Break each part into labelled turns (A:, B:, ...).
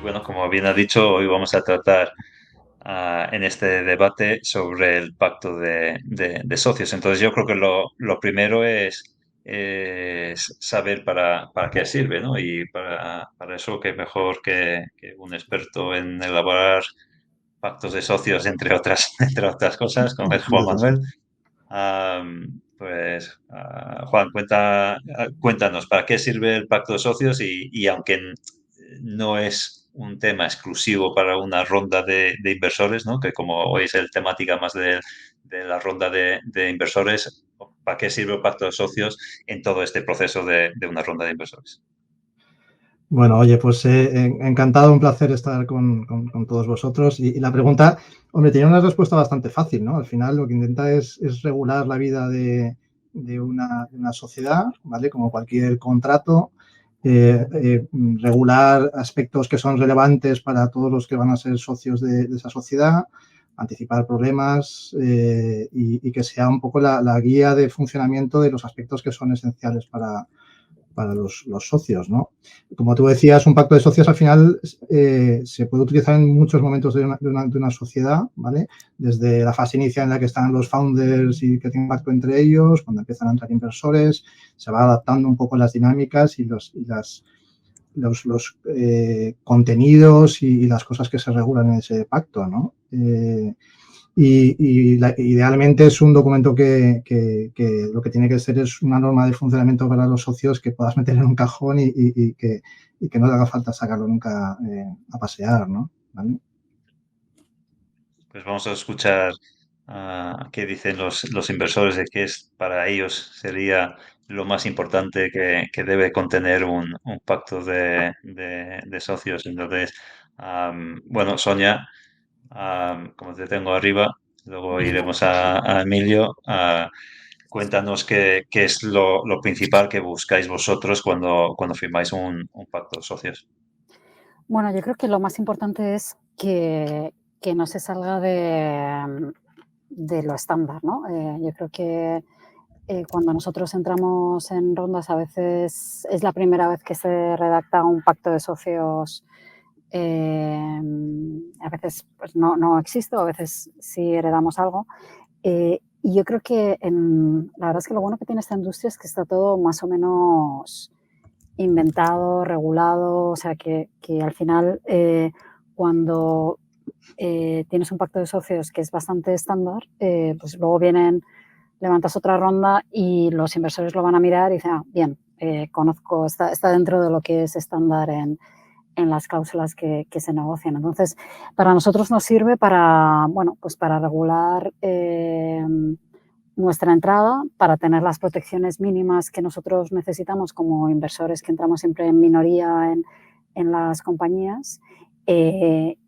A: bueno, como bien ha dicho, hoy vamos a tratar en este debate sobre el pacto de socios. Entonces, yo creo que lo primero es saber para qué sirve, ¿no? Y para eso, qué mejor que un experto en elaborar pactos de socios, entre otras, entre otras cosas, como es Juan
B: Desde
A: Manuel.
B: luego.
A: Juan, cuéntanos, ¿para qué sirve el pacto de socios? Y aunque no es un tema exclusivo para una ronda de inversores, ¿no? Que como hoy es el temática más de la ronda de inversores, ¿para qué sirve el pacto de socios en todo este proceso de una ronda de inversores?
B: Bueno, oye, pues encantado, un placer estar con todos vosotros. Y la pregunta, hombre, tiene una respuesta bastante fácil, ¿no? Al final lo que intenta es regular la vida de una sociedad, ¿vale? Como cualquier contrato, regular aspectos que son relevantes para todos los que van a ser socios de esa sociedad, anticipar problemas y que sea un poco la guía de funcionamiento de los aspectos que son esenciales para los socios, ¿no? Como tú decías, un pacto de socios al final se puede utilizar en muchos momentos de una sociedad, ¿vale? Desde la fase inicial en la que están los founders y que tienen pacto entre ellos, cuando empiezan a entrar inversores, se va adaptando un poco las dinámicas y los contenidos y las cosas que se regulan en ese pacto, ¿no? Idealmente es un documento que lo que tiene que ser es una norma de funcionamiento para los socios que puedas meter en un cajón y que no te haga falta sacarlo nunca a pasear, ¿no? ¿Vale?
A: Pues vamos a escuchar qué dicen los inversores de qué es para ellos sería lo más importante que debe contener un pacto de socios. Entonces, bueno, Sonia, como te tengo arriba, luego iremos a Emilio. Cuéntanos qué es lo principal que buscáis vosotros cuando firmáis un pacto de socios.
C: Bueno, yo creo que lo más importante es que no se salga de lo estándar, ¿no? Yo creo que cuando nosotros entramos en rondas, a veces es la primera vez que se redacta un pacto de socios. A veces pues no existe, o a veces sí heredamos algo. Y yo creo que la verdad es que lo bueno que tiene esta industria es que está todo más o menos inventado, regulado, o sea que al final cuando tienes un pacto de socios que es bastante estándar, pues luego levantas otra ronda y los inversores lo van a mirar y dicen, bien, conozco, está dentro de lo que es estándar en las cláusulas que se negocian. Entonces, para nosotros nos sirve bueno, pues para regular nuestra entrada, para tener las protecciones mínimas que nosotros necesitamos como inversores que entramos siempre en minoría en las compañías. Y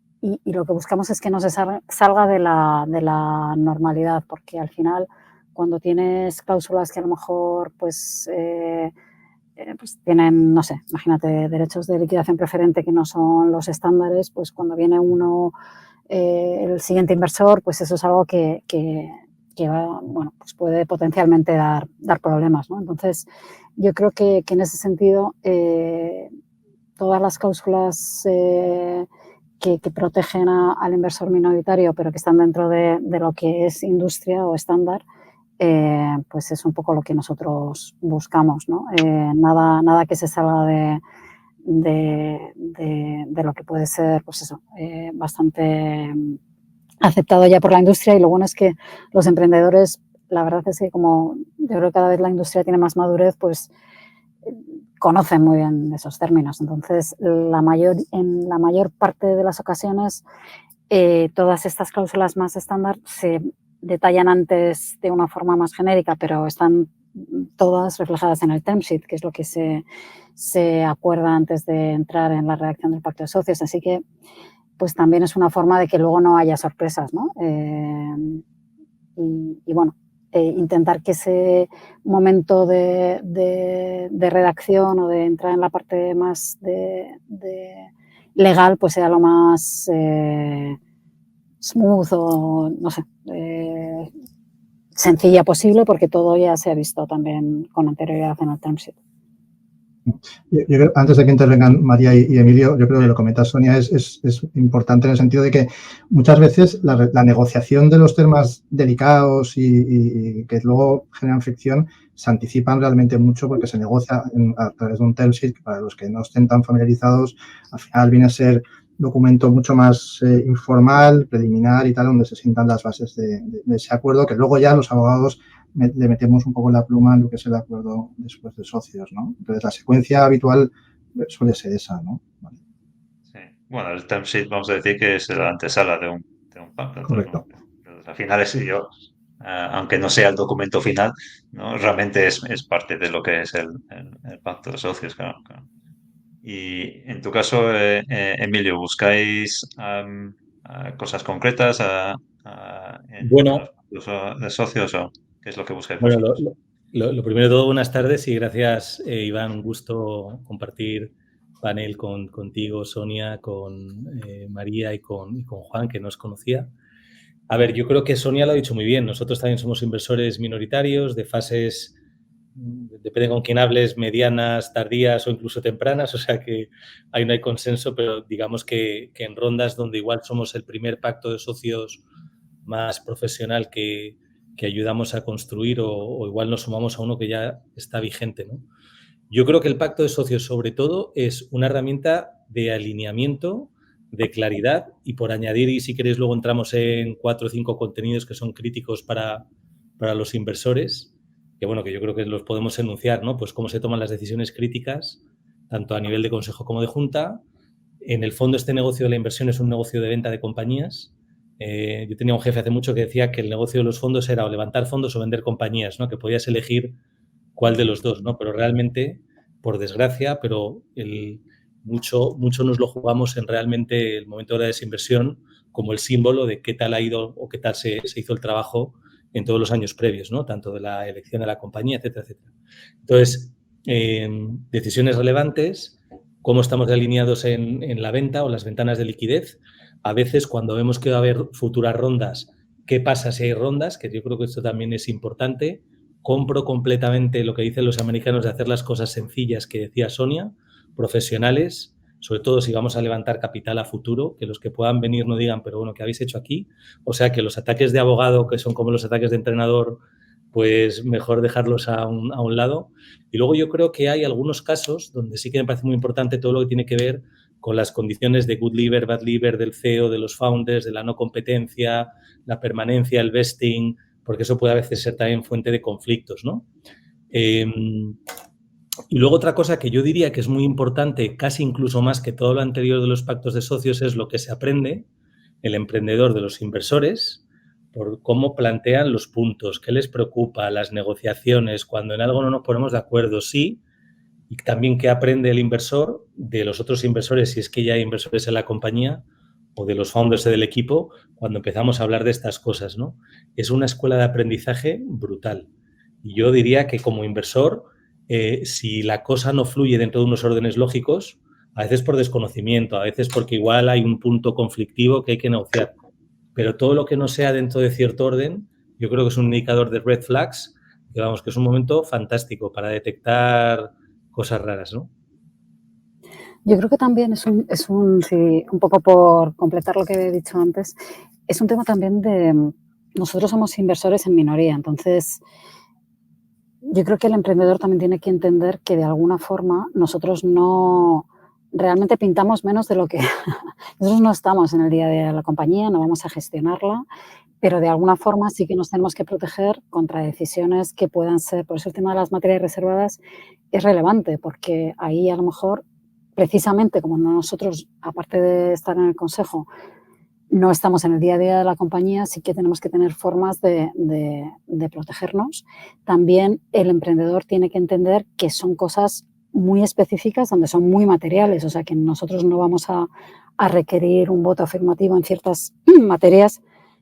C: lo que buscamos es que no se salga de la normalidad, porque al final, cuando tienes cláusulas que a lo mejor pues tienen, no sé, imagínate, derechos de liquidación preferente que no son los estándares, pues cuando viene el siguiente inversor, pues eso es algo bueno, pues puede potencialmente dar problemas, ¿no? Entonces, yo creo que en ese sentido, todas las cláusulas que protegen al inversor minoritario, pero que están dentro de lo que es industria o estándar, pues es un poco lo que nosotros buscamos, ¿no? Nada que se salga de lo que puede ser, pues eso, bastante aceptado ya por la industria. Y lo bueno es que los emprendedores, la verdad es que como yo creo que cada vez la industria tiene más madurez, pues conocen muy bien esos términos. Entonces, en la mayor parte de las ocasiones, todas estas cláusulas más estándar se detallan antes de una forma más genérica, pero están todas reflejadas en el term sheet, que es lo que se acuerda antes de entrar en la redacción del pacto de socios. Así que, pues también es una forma de que luego no haya sorpresas, ¿no? Y bueno, intentar que ese momento de redacción o de entrar en la parte más legal, pues sea lo más smooth o, no sé, sencilla posible, porque todo ya se ha visto también con anterioridad en el term sheet.
B: Yo creo, antes de que intervengan María y Emilio, yo creo que lo que comenta Sonia es importante en el sentido de que muchas veces la negociación de los temas delicados y que luego generan fricción se anticipan realmente mucho porque se negocia a través de un term sheet que, para los que no estén tan familiarizados, al final viene a ser un documento mucho más informal, preliminar y tal, donde se sientan las bases de ese acuerdo, que luego ya los abogados le metemos un poco la pluma en lo que es el acuerdo después de socios, ¿no? Entonces, la secuencia habitual suele ser esa, ¿no? Vale.
A: Sí. Bueno, el term sheet vamos a decir que es la antesala de un pacto. Entonces,
B: Correcto.
A: bueno, al final es yo, aunque no sea el documento final, ¿no? Realmente es parte de lo que es el pacto de socios, claro, claro. Y en tu caso, Emilio, ¿buscáis cosas concretas en
D: Bueno,
A: los pactos de socios o qué es lo que buscáis
D: bueno,
A: vosotros?
D: lo primero de todo, buenas tardes y gracias, Iván. Un gusto compartir panel contigo, Sonia, con María y con Juan, que no os conocía. A ver, yo creo que Sonia lo ha dicho muy bien. Nosotros también somos inversores minoritarios de fases, depende con quién hables, medianas, tardías o incluso tempranas. O sea que ahí no hay consenso, pero digamos que en rondas donde igual somos el primer pacto de socios más profesional que ayudamos a construir o igual nos sumamos a uno que ya está vigente, ¿no? Yo creo que el pacto de socios, sobre todo, es una herramienta de alineamiento, de claridad y por añadir, y si queréis luego entramos en 4 o 5 contenidos que son críticos para los inversores, que bueno, que yo creo que los podemos enunciar, ¿no? Pues cómo se toman las decisiones críticas, tanto a nivel de consejo como de junta. En el fondo, este negocio de la inversión es un negocio de venta de compañías. Yo tenía un jefe hace mucho que decía que el negocio de los fondos era o levantar fondos o vender compañías, ¿no? Que podías elegir cuál de los dos, ¿no? Pero realmente, por desgracia, mucho nos lo jugamos en realmente el momento de la desinversión como el símbolo de qué tal ha ido o qué tal se hizo el trabajo en todos los años previos, ¿no? Tanto de la elección de la compañía, etcétera, etcétera. Entonces, decisiones relevantes, cómo estamos alineados en la venta o las ventanas de liquidez. A veces, cuando vemos que va a haber futuras rondas, ¿qué pasa si hay rondas? Que yo creo que esto también es importante. Compro completamente lo que dicen los americanos de hacer las cosas sencillas que decía Sonia, profesionales, sobre todo si vamos a levantar capital a futuro, que los que puedan venir no digan, pero bueno, ¿qué habéis hecho aquí? O sea, que los ataques de abogado, que son como los ataques de entrenador, pues mejor dejarlos a un lado. Y luego yo creo que hay algunos casos donde sí que me parece muy importante todo lo que tiene que ver con las condiciones de good liver, bad liver, del CEO, de los founders, de la no competencia, la permanencia, el vesting, porque eso puede a veces ser también fuente de conflictos, ¿no? Y luego otra cosa que yo diría que es muy importante, casi incluso más que todo lo anterior de los pactos de socios, es lo que se aprende el emprendedor de los inversores por cómo plantean los puntos, qué les preocupa, las negociaciones, cuando en algo no nos ponemos de acuerdo, sí, y también qué aprende el inversor de los otros inversores, si es que ya hay inversores en la compañía, o de los founders del equipo, cuando empezamos a hablar de estas cosas, ¿no? Es una escuela de aprendizaje brutal. Y yo diría que como inversor, si la cosa no fluye dentro de unos órdenes lógicos, a veces por desconocimiento, a veces porque igual hay un punto conflictivo que hay que negociar. Pero todo lo que no sea dentro de cierto orden, yo creo que es un indicador de red flags, que vamos, que es un momento fantástico para detectar cosas raras, ¿no?
C: Yo creo que también sí, un poco por completar lo que he dicho antes, es un tema también de, nosotros somos inversores en minoría, entonces yo creo que el emprendedor también tiene que entender que de alguna forma nosotros no realmente pintamos menos de lo que nosotros no estamos en el día a día de la compañía, no vamos a gestionarla, pero de alguna forma sí que nos tenemos que proteger contra decisiones que puedan ser, por eso el tema de las materias reservadas es relevante, porque ahí a lo mejor, precisamente como nosotros, aparte de estar en el consejo, no estamos en el día a día de la compañía, sí que tenemos que tener formas de protegernos. También el emprendedor tiene que entender que son cosas muy específicas, donde son muy materiales, o sea que nosotros no vamos a requerir un voto afirmativo en ciertas materias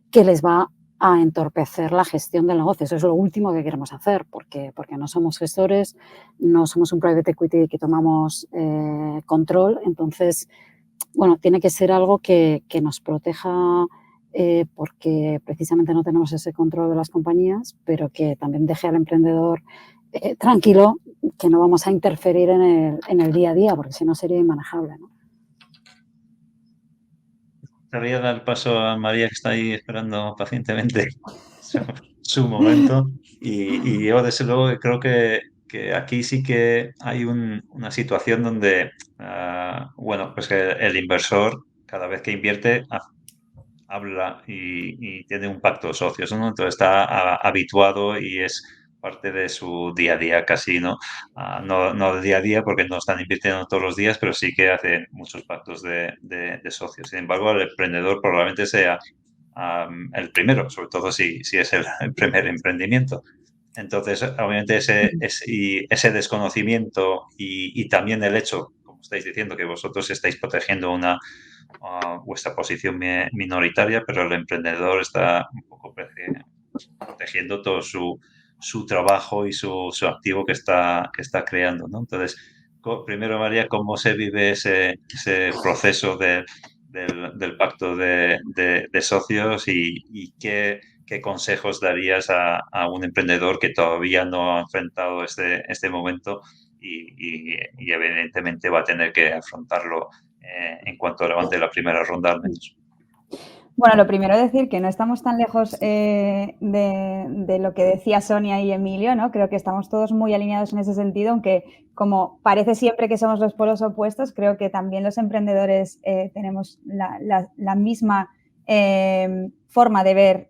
C: que les va a entorpecer la gestión del negocio. Eso es lo último que queremos hacer, porque no somos gestores, no somos un private equity que tomamos control. Entonces, bueno, tiene que ser algo que nos proteja porque precisamente no tenemos ese control de las compañías, pero que también deje al emprendedor tranquilo, que no vamos a interferir en el día a día, porque si no sería inmanejable, ¿no?
A: Quería dar paso a María, que está ahí esperando pacientemente su momento. Y yo, desde luego, creo que aquí sí que hay una situación donde, bueno, pues que el inversor, cada vez que invierte, habla y tiene un pacto de socios, ¿no? Entonces está habituado y es parte de su día a día casi, ¿no? No de día a día porque no están invirtiendo todos los días, pero sí que hace muchos pactos de socios. Sin embargo, el emprendedor probablemente sea el primero, sobre todo si es el primer emprendimiento. Entonces, obviamente, ese desconocimiento y también el hecho, como estáis diciendo, que vosotros estáis protegiendo vuestra posición minoritaria, pero el emprendedor está un poco protegiendo todo su trabajo y su activo que está creando, ¿no? Entonces, primero, María, ¿cómo se vive ese proceso del pacto de socios y qué consejos darías a un emprendedor que todavía no ha enfrentado este momento y evidentemente va a tener que afrontarlo en cuanto levante la primera ronda al menos?
E: Bueno, lo primero es decir que no estamos tan lejos de lo que decía Sonia y Emilio, ¿no? Creo que estamos todos muy alineados en ese sentido, aunque como parece siempre que somos los polos opuestos, creo que también los emprendedores tenemos la misma forma de ver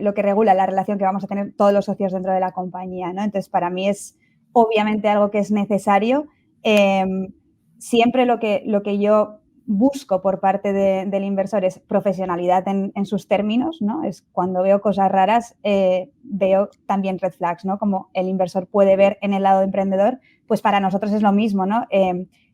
E: lo que regula la relación que vamos a tener todos los socios dentro de la compañía, ¿no? Entonces, para mí es obviamente algo que es necesario. Siempre lo que yo busco por parte del inversor es profesionalidad en sus términos, ¿no? Es cuando veo cosas raras, veo también red flags, ¿no? Como el inversor puede ver en el lado de emprendedor, pues para nosotros es lo mismo, ¿no?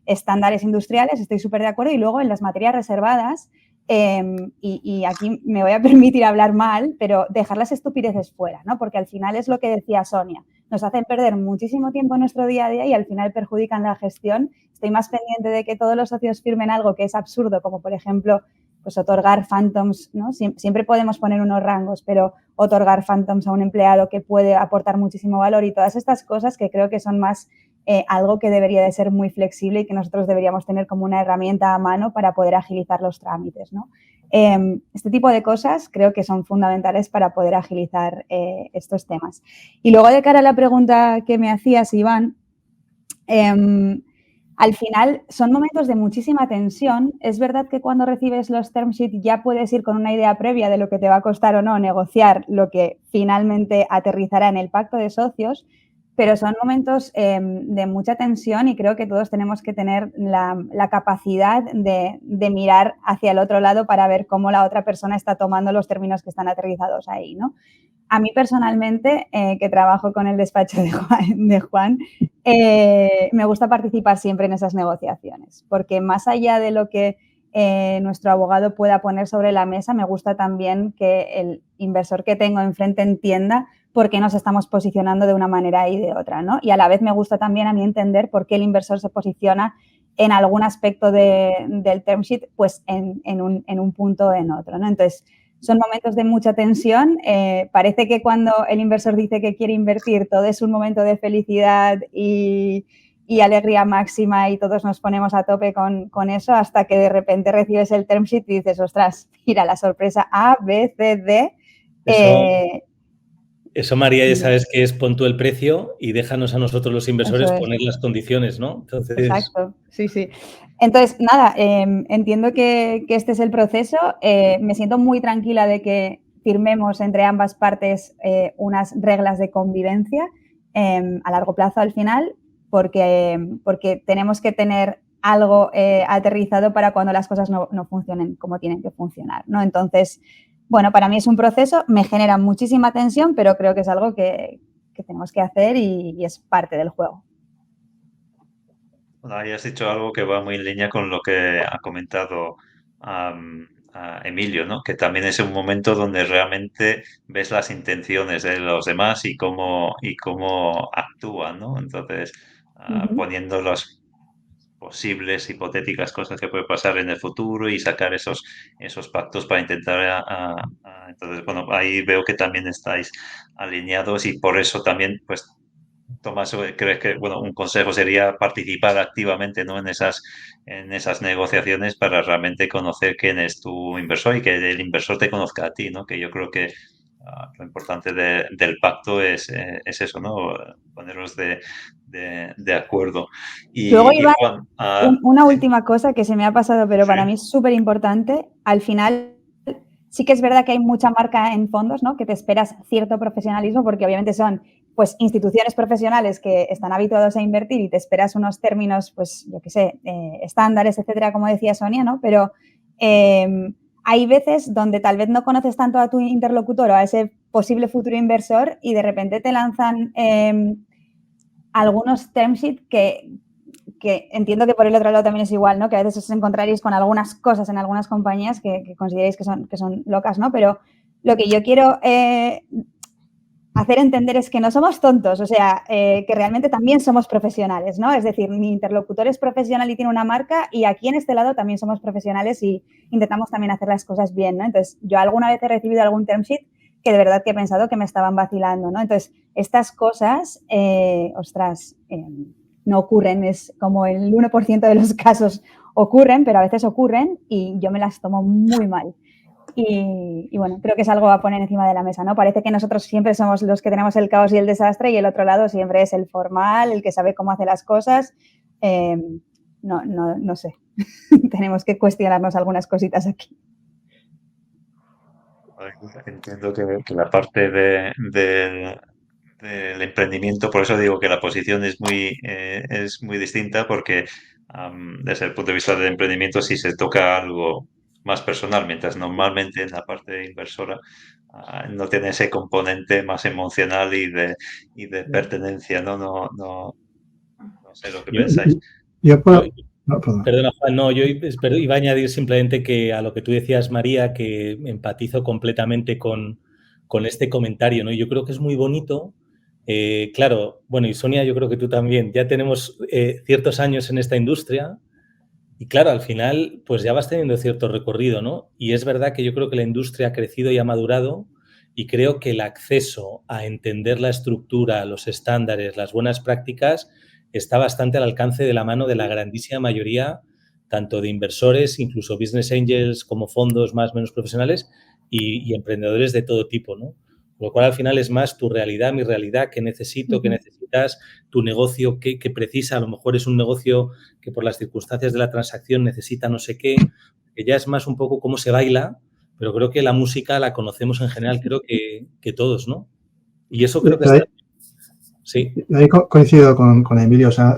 E: Estándares industriales, estoy súper de acuerdo, y luego en las materias reservadas, y aquí me voy a permitir hablar mal, pero dejar las estupideces fuera, ¿no? Porque al final es lo que decía Sonia, nos hacen perder muchísimo tiempo en nuestro día a día y al final perjudican la gestión. Estoy más pendiente de que todos los socios firmen algo que es absurdo, como por ejemplo, pues otorgar phantoms, ¿no? Siempre podemos poner unos rangos, pero otorgar phantoms a un empleado que puede aportar muchísimo valor y todas estas cosas que creo que son más algo que debería de ser muy flexible y que nosotros deberíamos tener como una herramienta a mano para poder agilizar los trámites, ¿no? Este tipo de cosas creo que son fundamentales para poder agilizar estos temas. Y luego, de cara a la pregunta que me hacías, Iván, al final son momentos de muchísima tensión. Es verdad que cuando recibes los term sheets ya puedes ir con una idea previa de lo que te va a costar o no negociar lo que finalmente aterrizará en el pacto de socios, pero son momentos de mucha tensión y creo que todos tenemos que tener la capacidad de mirar hacia el otro lado para ver cómo la otra persona está tomando los términos que están aterrizados ahí, ¿no? A mí personalmente, que trabajo con el despacho de Juan, me gusta participar siempre en esas negociaciones, porque más allá de lo que nuestro abogado pueda poner sobre la mesa, me gusta también que el inversor que tengo enfrente entienda por qué nos estamos posicionando de una manera y de otra, ¿no? Y a la vez me gusta también a mí entender por qué el inversor se posiciona en algún aspecto del term sheet, pues en un punto o en otro, ¿no? Entonces, son momentos de mucha tensión. Parece que cuando el inversor dice que quiere invertir, todo es un momento de felicidad y alegría máxima y todos nos ponemos a tope con eso hasta que de repente recibes el term sheet y dices, ostras, mira, la sorpresa A, B, C, D.
D: Eso, María, ya sabes que es pon tú el precio y déjanos a nosotros los inversores poner las condiciones, ¿no?
E: Entonces... Exacto, sí, sí. Entonces, nada, entiendo que este es el proceso. Me siento muy tranquila de que firmemos entre ambas partes unas reglas de convivencia a largo plazo al final, porque tenemos que tener algo aterrizado para cuando las cosas no funcionen como tienen que funcionar, ¿no? Entonces, bueno, para mí es un proceso, me genera muchísima tensión, pero creo que es algo que tenemos que hacer y es parte del juego.
A: Bueno, ahí has dicho algo que va muy en línea con lo que ha comentado Emilio, ¿no? Que también es un momento donde realmente ves las intenciones de los demás y cómo actúan, ¿no? Entonces, poniendo las posibles, hipotéticas cosas que puede pasar en el futuro y sacar esos pactos para intentar... entonces, bueno, ahí veo que también estáis alineados y por eso también, pues, Tomás, ¿crees que un consejo sería participar activamente, ¿no? en esas negociaciones para realmente conocer quién es tu inversor y que el inversor te conozca a ti, ¿no? Que yo creo que lo importante del pacto es eso, ¿no? Ponernos de acuerdo.
E: Luego,
A: Y
E: Iván,
A: Juan,
E: una
A: sí,
E: última cosa que se me ha pasado, pero para
A: sí,
E: mí es súper importante. Al final, sí que es verdad que hay mucha marca en fondos, ¿no? Que te esperas cierto profesionalismo, porque obviamente son pues instituciones profesionales que están habituados a invertir y te esperas unos términos, pues yo qué sé, estándares, etcétera, como decía Sonia, ¿no? Pero hay veces donde tal vez no conoces tanto a tu interlocutor o a ese posible futuro inversor y de repente te lanzan algunos term sheet que entiendo que por el otro lado también es igual, ¿no? Que a veces os encontraréis con algunas cosas en algunas compañías que consideráis que son locas, ¿no? Pero lo que yo quiero hacer entender es que no somos tontos, o sea, que realmente también somos profesionales, ¿no? Es decir, mi interlocutor es profesional y tiene una marca y aquí en este lado también somos profesionales y intentamos también hacer las cosas bien, ¿no? Entonces, yo alguna vez he recibido algún term sheet que de verdad que he pensado que me estaban vacilando, ¿no? Entonces, estas cosas, no ocurren, es como el 1% de los casos ocurren, pero a veces ocurren y yo me las tomo muy mal. Y bueno, creo que es algo a poner encima de la mesa, ¿no? Parece que nosotros siempre somos los que tenemos el caos y el desastre y el otro lado siempre es el formal, el que sabe cómo hace las cosas. No sé. Tenemos que cuestionarnos algunas cositas aquí.
A: entiendo que la parte del emprendimiento, por eso digo que la posición es muy distinta porque desde el punto de vista del emprendimiento sí se toca algo más personal, mientras normalmente en la parte inversora no tiene ese componente más emocional y de pertenencia, ¿no? No sé lo que
D: Yo,
A: pensáis.
B: Yo
D: yo,
B: puedo... No, perdón.
D: Perdona, Juan, no, iba a añadir simplemente que a lo que tú decías, María, que empatizo completamente con este comentario, ¿no? Yo creo que es muy bonito. Claro, bueno, y Sonia, yo creo que tú también, ya tenemos ciertos años en esta industria y claro, al final, pues ya vas teniendo cierto recorrido, ¿no? Y es verdad que yo creo que la industria ha crecido y ha madurado y creo que el acceso a entender la estructura, los estándares, las buenas prácticas está bastante al alcance de la mano de la grandísima mayoría, tanto de inversores, incluso business angels, como fondos más o menos profesionales y emprendedores de todo tipo, ¿no? Lo cual al final es más tu realidad, mi realidad, qué necesito, qué necesitas, tu negocio, qué precisa. A lo mejor es un negocio que por las circunstancias de la transacción necesita no sé qué, que ya es más un poco cómo se baila, pero creo que la música la conocemos en general, creo que todos, ¿no? Y eso creo que está... Sí.
B: Ahí coincido con Emilio, se ha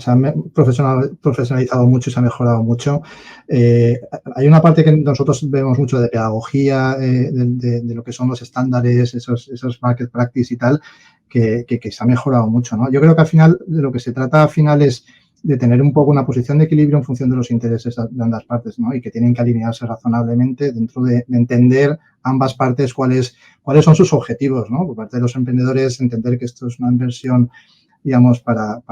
B: profesionalizado mucho y se ha mejorado mucho. Hay una parte que nosotros vemos mucho de pedagogía, de lo que son los estándares, esos market practice y tal, que se ha mejorado mucho, ¿no? Yo creo que al final, de lo que se trata al final es de tener un poco una posición de equilibrio en función de los intereses de ambas partes, ¿no? Y que tienen que alinearse razonablemente dentro de entender ambas partes cuáles son sus objetivos, ¿no? Por parte de los emprendedores, entender que esto es una inversión, digamos, para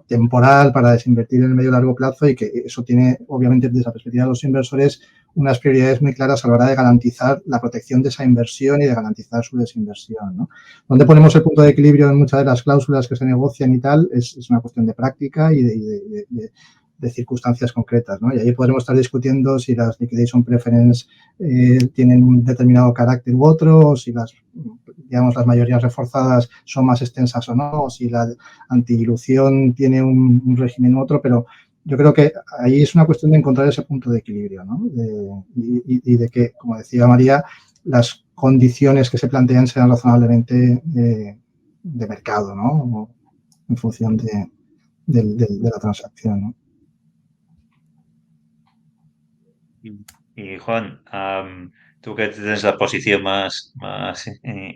B: temporal, para desinvertir en el medio y largo plazo y que eso tiene, obviamente, desde la perspectiva de los inversores, unas prioridades muy claras a la hora de garantizar la protección de esa inversión y de garantizar su desinversión, ¿no? Donde ponemos el punto de equilibrio en muchas de las cláusulas que se negocian y tal es una cuestión de práctica y de circunstancias concretas, ¿no? Y ahí podremos estar discutiendo si las liquidation preference tienen un determinado carácter u otro, o si las mayorías reforzadas son más extensas o no, o si la antidilución tiene un régimen u otro, pero yo creo que ahí es una cuestión de encontrar ese punto de equilibrio, ¿no? Y de que, como decía María, las condiciones que se plantean sean razonablemente de mercado, ¿no? En función de la transacción, ¿no?
A: Y Juan, tú que tienes la posición más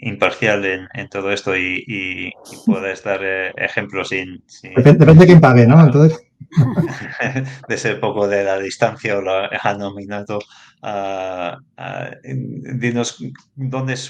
A: imparcial en todo esto y puedes dar ejemplos
B: Depende de quién pague, ¿no? Entonces...
A: de ese poco de la distancia o la nominato, dinos dónde se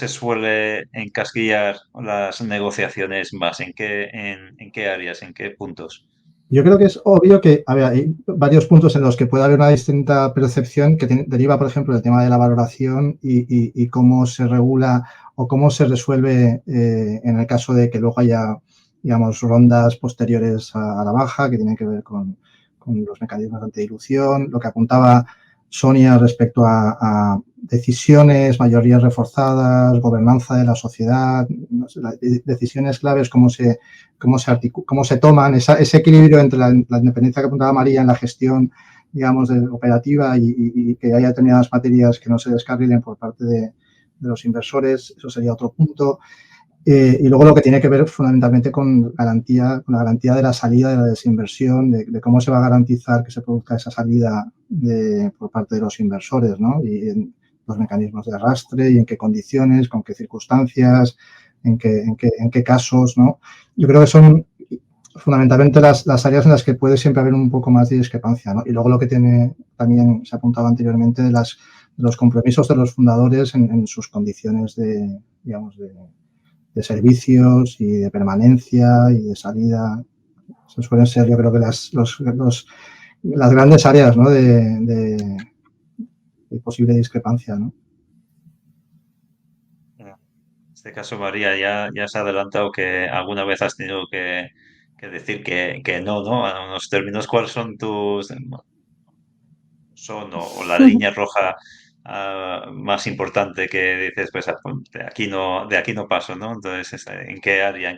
A: suele encasquillar las negociaciones más, en qué áreas, en qué puntos.
B: Yo creo que es obvio que, a ver, hay varios puntos en los que puede haber una distinta percepción que deriva, por ejemplo, del tema de la valoración y cómo se regula o cómo se resuelve en el caso de que luego haya, digamos, rondas posteriores a la baja que tienen que ver con los mecanismos de antidilución, lo que apuntaba Sonia respecto a decisiones, mayorías reforzadas, gobernanza de la sociedad, no sé, decisiones claves, cómo se toman, ese equilibrio entre la independencia que apuntaba María en la gestión, digamos, operativa y que haya determinadas materias que no se descarrilen por parte de los inversores, eso sería otro punto. Y luego lo que tiene que ver fundamentalmente con la garantía de la salida de la desinversión, de cómo se va a garantizar que se produzca esa salida por parte de los inversores, ¿no? Y en los mecanismos de arrastre y en qué condiciones, con qué circunstancias, en qué casos, ¿no? Yo creo que son fundamentalmente las áreas en las que puede siempre haber un poco más de discrepancia, ¿no? Y luego lo que también se apuntaba anteriormente de los compromisos de los fundadores en sus condiciones de servicios y de permanencia y de salida. Eso suelen ser, yo creo que las grandes áreas, ¿no? de posible discrepancia, ¿no?
A: En este caso, María, ya has adelantado que alguna vez has tenido que decir que no, a unos términos. ¿Cuáles son o la línea roja más importante que dices, pues de aquí no paso, ¿no? Entonces, ¿en qué área?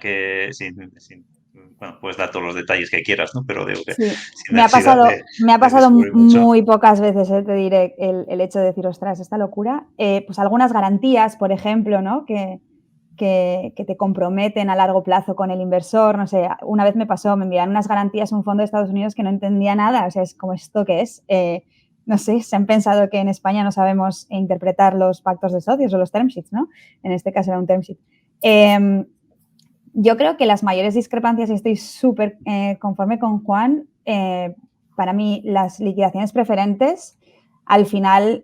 A: Bueno, puedes dar todos los detalles que quieras, ¿no? Pero digo que
E: Sí,
A: sin
E: me ha
A: necesidad de
E: pasado
A: descubrir mucho.
E: muy pocas veces, te diré, el hecho de decir, ostras, esta locura. Pues algunas garantías, por ejemplo, ¿no? Que te comprometen a largo plazo con el inversor. No sé, una vez me enviaron unas garantías a un fondo de Estados Unidos que no entendía nada. O sea, es como, ¿esto qué es? No sé, se han pensado que en España no sabemos interpretar los pactos de socios o los term sheets, ¿no? En este caso era un term sheet. Yo creo que las mayores discrepancias, y estoy súper conforme con Juan, para mí las liquidaciones preferentes, al final,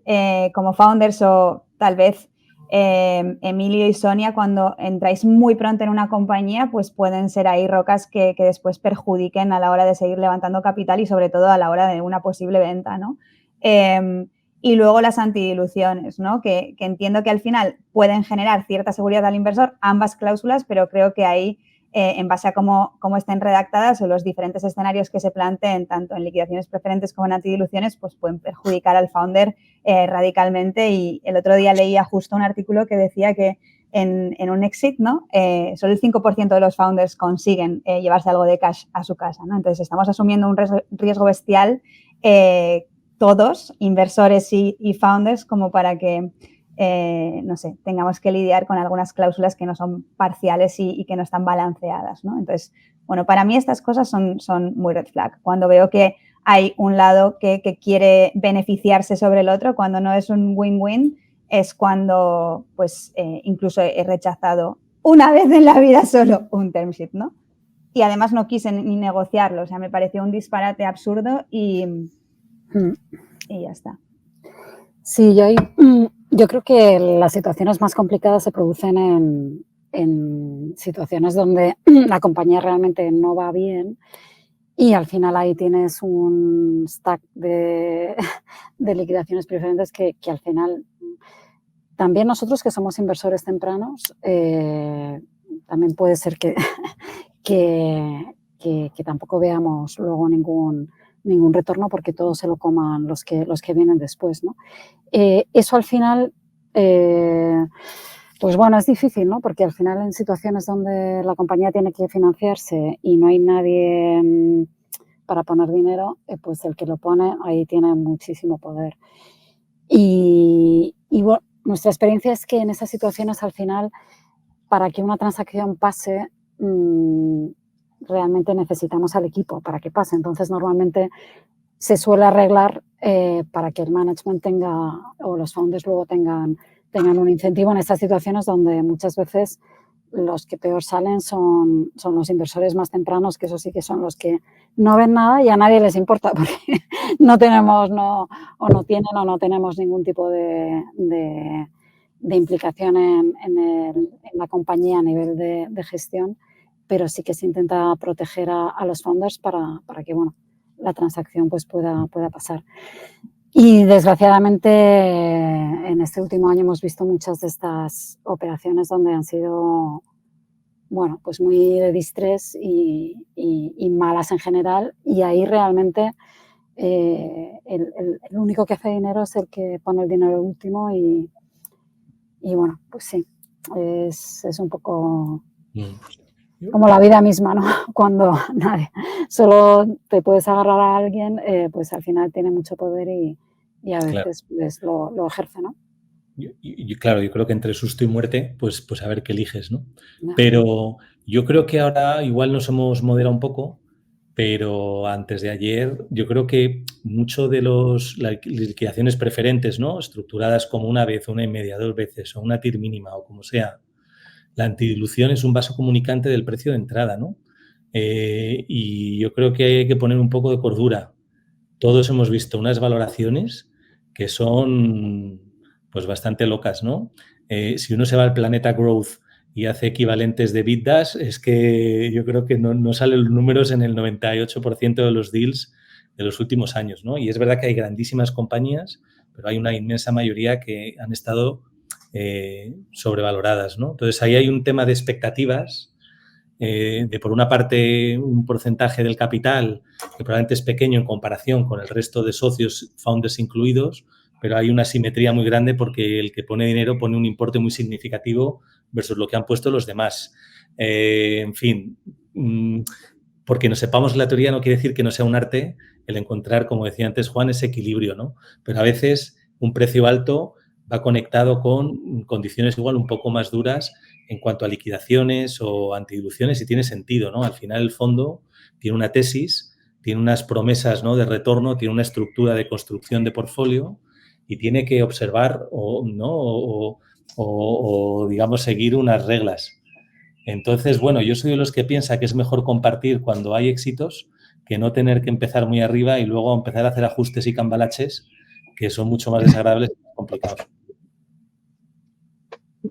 E: como founders o tal vez Emilio y Sonia, cuando entráis muy pronto en una compañía, pues pueden ser ahí rocas que después perjudiquen a la hora de seguir levantando capital y sobre todo a la hora de una posible venta, ¿no? Y luego las antidiluciones, ¿no? Que entiendo que al final pueden generar cierta seguridad al inversor, ambas cláusulas, pero creo que ahí, en base a cómo estén redactadas o los diferentes escenarios que se planteen, tanto en liquidaciones preferentes como en antidiluciones, pues pueden perjudicar al founder radicalmente. Y el otro día leía justo un artículo que decía que en un exit, ¿no? Solo el 5% de los founders consiguen llevarse algo de cash a su casa, ¿no? Entonces, estamos asumiendo un riesgo bestial todos, inversores y founders, como para que, no sé, tengamos que lidiar con algunas cláusulas que no son parciales y que no están balanceadas, ¿no? Entonces, bueno, para mí estas cosas son muy red flag. Cuando veo que hay un lado que quiere beneficiarse sobre el otro, cuando no es un win-win, es cuando, pues, incluso he rechazado una vez en la vida solo un term sheet, ¿no? Y además no quise ni negociarlo, o sea, me pareció un disparate absurdo y ya está.
C: Sí, yo creo que las situaciones más complicadas se producen en situaciones donde la compañía realmente no va bien y al final ahí tienes un stack de liquidaciones preferentes que al final también nosotros que somos inversores tempranos también puede ser que tampoco veamos luego ningún retorno porque todo se lo coman los que vienen después, ¿no? Eso al final, pues bueno, es difícil, ¿no? Porque al final en situaciones donde la compañía tiene que financiarse y no hay nadie para poner dinero, pues el que lo pone ahí tiene muchísimo poder. Y bueno, nuestra experiencia es que en esas situaciones al final, para que una transacción pase, realmente necesitamos al equipo para que pase. Entonces, normalmente se suele arreglar para que el management tenga o los founders luego tengan un incentivo en estas situaciones donde muchas veces los que peor salen son los inversores más tempranos, que eso sí que son los que no ven nada y a nadie les importa porque no tenemos no tenemos ningún tipo de implicación en la compañía a nivel de gestión. pero sí que se intenta proteger a los founders para que, bueno, la transacción pues pueda pasar. Y desgraciadamente en este último año hemos visto muchas de estas operaciones donde han sido, bueno, pues muy de distrés y malas en general, y ahí realmente el único que hace dinero es el que pone el dinero último y bueno, pues sí, es un poco como la vida misma, ¿no? Cuando solo te puedes agarrar a alguien, pues al final tiene mucho poder y a veces pues, lo ejerce, ¿no?
D: Claro, yo creo que entre susto y muerte, pues a ver qué eliges, ¿no? Pero yo creo que ahora igual nos hemos moderado un poco, pero antes de ayer yo creo que mucho de las liquidaciones preferentes, ¿no? Estructuradas como una vez, una y media, 2 veces, o una TIR mínima, o como sea, la antidilución es un vaso comunicante del precio de entrada, ¿no? Y yo creo que hay que poner un poco de cordura. Todos hemos visto unas valoraciones que son pues bastante locas, ¿no? Si uno se va al planeta Growth y hace equivalentes de EBITDAs, es que yo creo que no salen los números en el 98% de los deals de los últimos años, ¿no? Y es verdad que hay grandísimas compañías, pero hay una inmensa mayoría que han estado sobrevaloradas, ¿no? Entonces, ahí hay un tema de expectativas, de por una parte un porcentaje del capital que probablemente es pequeño en comparación con el resto de socios, founders incluidos, pero hay una simetría muy grande porque el que pone dinero pone un importe muy significativo versus lo que han puesto los demás. En fin, porque no sepamos la teoría no quiere decir que no sea un arte el encontrar, como decía antes Juan, ese equilibrio, ¿no? Pero a veces un precio alto va conectado con condiciones igual un poco más duras en cuanto a liquidaciones o antidiluciones y tiene sentido, ¿no? Al final el fondo tiene una tesis, tiene unas promesas, ¿no?, de retorno, tiene una estructura de construcción de portfolio y tiene que observar o digamos, seguir unas reglas. Entonces, bueno, yo soy de los que piensa que es mejor compartir cuando hay éxitos que no tener que empezar muy arriba y luego empezar a hacer ajustes y cambalaches que son mucho más desagradables y más complicados.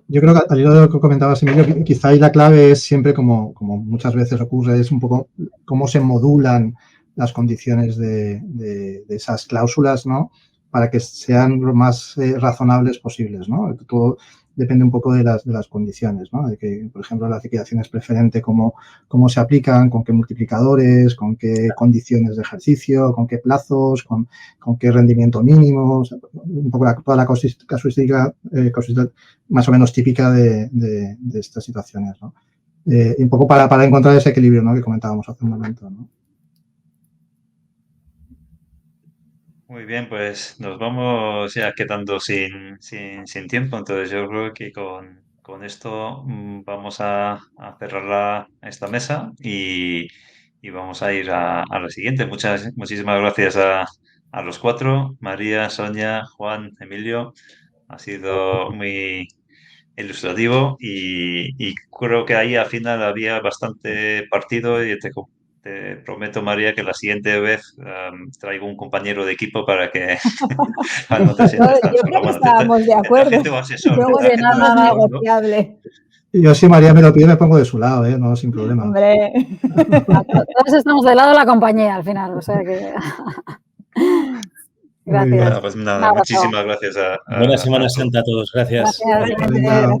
B: Yo creo que al hilo de lo que comentabas, Emilio, quizá ahí la clave es siempre, como muchas veces ocurre, es un poco cómo se modulan las condiciones de esas cláusulas, ¿no? Para que sean lo más razonables posibles, ¿no? Todo depende un poco de las condiciones, ¿no? De que, por ejemplo, las liquidaciones preferentes, cómo se aplican, con qué multiplicadores, con qué condiciones de ejercicio, con qué plazos, con qué rendimiento mínimo, o sea, un poco toda la casuística más o menos típica de estas situaciones, ¿no? Y un poco para encontrar ese equilibrio, ¿no?, que comentábamos hace un momento, ¿no?
A: Muy bien, pues nos vamos ya quedando sin tiempo, entonces yo creo que con esto vamos a cerrar esta mesa y vamos a ir a la siguiente. Muchísimas gracias a los 4, María, Sonia, Juan, Emilio. Ha sido muy ilustrativo y creo que ahí al final había bastante partido y te prometo, María, que la siguiente vez traigo un compañero de equipo para que no te sientas tan
E: Yo
A: solo.
E: creo que
A: Bueno,
E: estábamos de acuerdo.
A: traje tu asesor.
E: Luego
A: traje tu
E: nada
A: asesor, ¿no?
E: negociable.
B: Yo, si María me lo pide, me pongo de su lado, no, sin problema.
E: Hombre.
C: Todos estamos del lado de la compañía al final, o sea que... Gracias.
A: Bueno, pues nada, muchísimas gracias a
D: Buena Semana
A: todos.
D: Santa a todos. Gracias.
E: Gracias.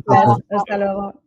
E: Hasta luego.